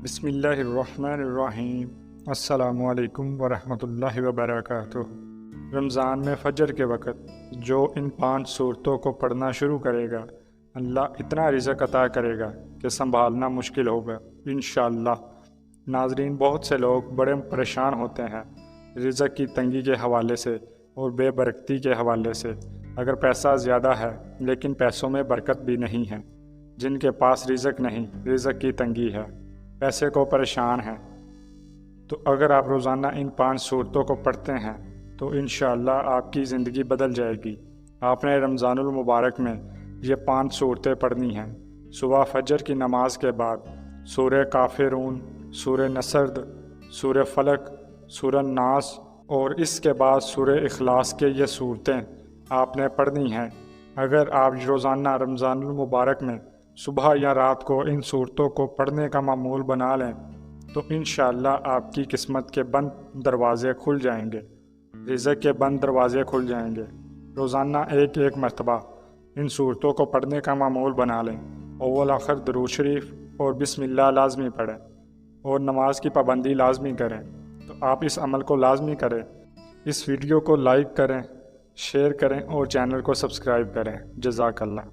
بسم اللہ الرحمن الرحیم۔ السلام علیکم ورحمۃ اللہ وبرکاتہ۔ رمضان میں فجر کے وقت جو ان 5 صورتوں کو پڑھنا شروع کرے گا، اللہ اتنا رزق عطا کرے گا کہ سنبھالنا مشکل ہوگا انشاءاللہ۔ ناظرین، بہت سے لوگ بڑے پریشان ہوتے ہیں رزق کی تنگی کے حوالے سے اور بے برکتی کے حوالے سے۔ اگر پیسہ زیادہ ہے لیکن پیسوں میں برکت بھی نہیں ہے، جن کے پاس رزق نہیں، رزق کی تنگی ہے، پیسے کو پریشان ہیں، تو اگر آپ روزانہ ان 5 صورتوں کو پڑھتے ہیں تو انشاءاللہ آپ کی زندگی بدل جائے گی۔ آپ نے رمضان المبارک میں یہ 5 صورتیں پڑھنی ہیں۔ صبح فجر کی نماز کے بعد سورہ کافرون، سورہ نصر، سورہ فلق، سورہ ناس اور اس کے بعد سورہ اخلاص کے یہ صورتیں آپ نے پڑھنی ہیں۔ اگر آپ روزانہ رمضان المبارک میں صبح یا رات کو ان صورتوں کو پڑھنے کا معمول بنا لیں تو انشاءاللہ آپ کی قسمت کے بند دروازے کھل جائیں گے، رزق کے بند دروازے کھل جائیں گے۔ روزانہ ایک مرتبہ ان صورتوں کو پڑھنے کا معمول بنا لیں، اول آخر درود شریف اور بسم اللہ لازمی پڑھیں اور نماز کی پابندی لازمی کریں۔ تو آپ اس عمل کو لازمی کریں، اس ویڈیو کو لائک کریں، شیئر کریں اور چینل کو سبسکرائب کریں۔ جزاک اللہ۔